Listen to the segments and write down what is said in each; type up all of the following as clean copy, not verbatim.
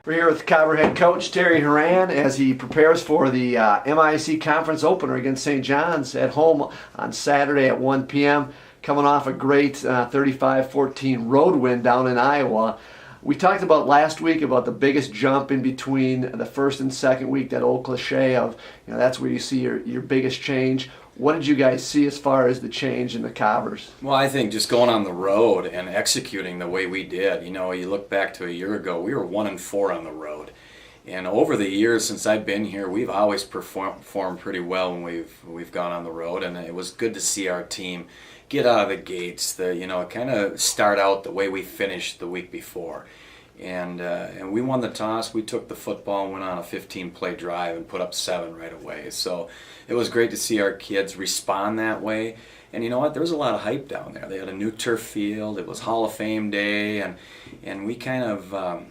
We're here with Cobber head coach Terry Horan as he prepares for the MIC conference opener against St. John's at home on Saturday at 1 p.m. Coming off a great 35-14 road win down in Iowa. We talked about last week about the biggest jump in between the first and second week, that old cliche of, that's where you see your biggest change. What did you guys see as far as the change in the Cobbers? Well, I think just going on the road and executing the way we did. You look back to a year ago, we were 1-4 on the road. And over the years since I've been here, we've always performed pretty well when we've gone on the road, and it was good to see our team get out of the gates, kind of start out the way we finished the week before. And we won the toss. We took the football and went on a 15-play drive and put up 7 right away. So it was great to see our kids respond that way. And you know what? There was a lot of hype down there. They had a new turf field. It was Hall of Fame day, and we kind of,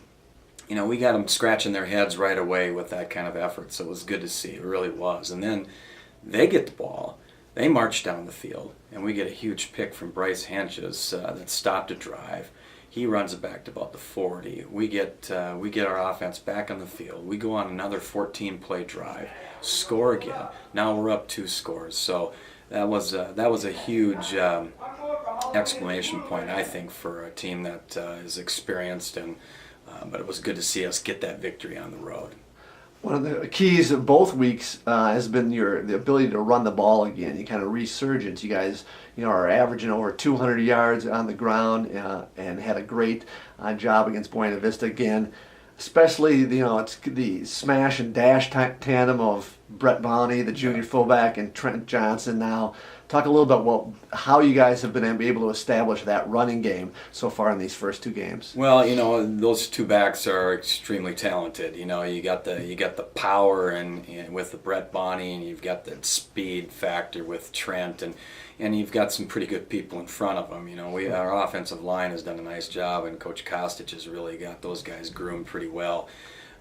we got them scratching their heads right away with that kind of effort. So it was good to see. It really was. And then they get the ball. They march down the field, and we get a huge pick from Bryce Henches that stopped a drive. He runs it back to about the 40. We get our offense back on the field. We go on another 14-play drive, score again. Now we're up 2 scores. So that was a huge exclamation point, I think, for a team that is experienced. But it was good to see us get that victory on the road. One of the keys of both weeks has been the ability to run the ball again. You kind of resurgence. You guys, are averaging over 200 yards on the ground and had a great job against Buena Vista again. Especially, it's the smash and dash tandem of Brett Bonney, the junior fullback, and Trent Johnson now. Talk a little about how you guys have been able to establish that running game so far in these first 2 games. Well, those 2 backs are extremely talented. You got the power and with the Brett Bonney, and you've got the speed factor with Trent, and you've got some pretty good people in front of them. Our offensive line has done a nice job, and Coach Kostic has really got those guys groomed pretty well.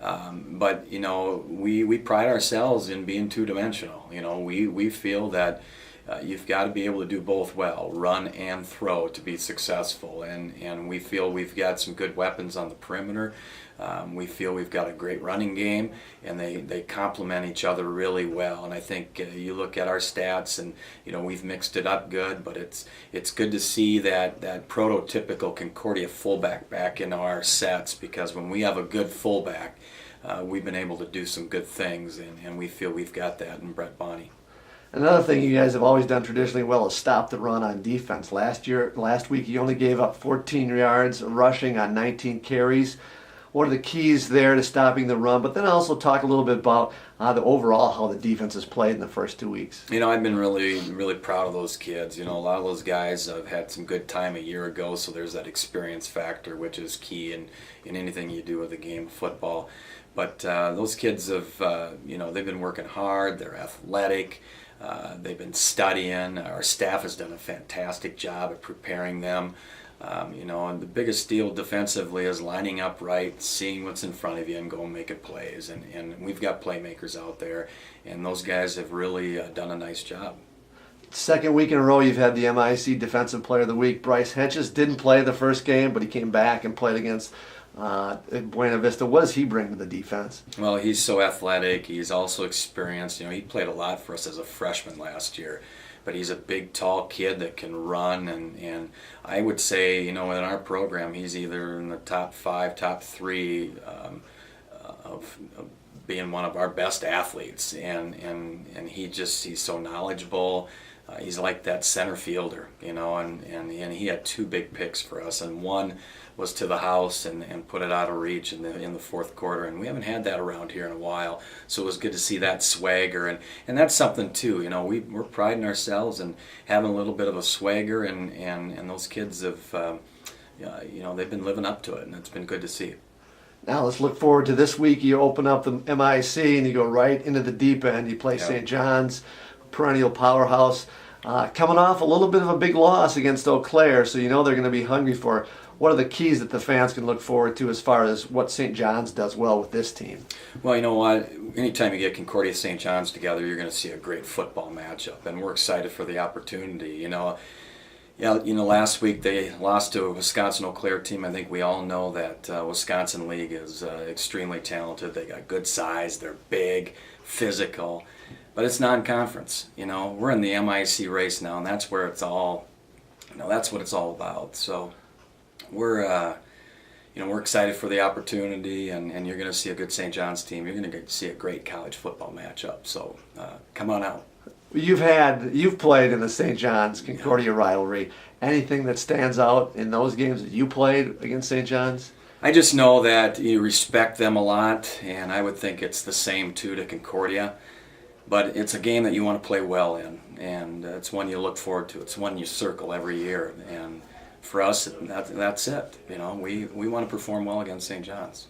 But we pride ourselves in being two-dimensional. We feel that you've got to be able to do both well, run and throw, to be successful. And we feel we've got some good weapons on the perimeter. We feel we've got a great running game, and they complement each other really well. And I think you look at our stats, and we've mixed it up good, but it's good to see that prototypical Concordia fullback back in our sets, because when we have a good fullback, we've been able to do some good things, and we feel we've got that in Brett Bonney. Another thing you guys have always done traditionally well is stop the run on defense. Last week you only gave up 14 yards rushing on 19 carries. What are the keys there to stopping the run? But then also talk a little bit about the overall how the defense has played in the first 2 weeks. I've been really, really proud of those kids. A lot of those guys have had some good time a year ago, so there's that experience factor, which is key in anything you do with the game of football. But those kids have, they've been working hard. They're athletic. They've been studying. Our staff has done a fantastic job at preparing them. And the biggest deal defensively is lining up right, seeing what's in front of you, and going making plays. And we've got playmakers out there, and those guys have really done a nice job. Second week in a row you've had the MIC Defensive Player of the Week. Bryce Henches didn't play the first game, but he came back and played against Buena Vista. What does he bring to the defense? Well, he's so athletic. He's also experienced. He played a lot for us as a freshman last year. But he's a big, tall kid that can run, and I would say, in our program, he's either in the top 5, top 3 of being one of our best athletes, and he's so knowledgeable. He's like that center fielder, and he had 2 big picks for us, and one was to the house and put it out of reach in the fourth quarter, and we haven't had that around here in a while, so it was good to see that swagger, and that's something too. We're priding ourselves in having a little bit of a swagger, and those kids have they've been living up to it, and it's been good to see. Now let's look forward to this week. You open up the MIC and you go right into the deep end. You play St. John's, perennial powerhouse, coming off a little bit of a big loss against Eau Claire, so they're going to be hungry for. What are the keys that the fans can look forward to as far as what St. John's does well with this team? Well, you know what? Anytime you get Concordia St. John's together, you're going to see a great football matchup, and we're excited for the opportunity. Yeah, last week they lost to a Wisconsin Eau Claire team. I think we all know that Wisconsin League is extremely talented. They got good size. They're big, physical, but it's non-conference. We're in the MIC race now, and that's where it's all. That's what it's all about. So we're excited for the opportunity, and you're going to see a good St. John's team. You're going to see a great college football matchup. So come on out. You've played in the St. John's Concordia rivalry. Anything that stands out in those games that you played against St. John's? I just know that you respect them a lot, and I would think it's the same too to Concordia. But it's a game that you want to play well in, and it's one you look forward to. It's one you circle every year, and for us, that's it. We want to perform well against St. John's.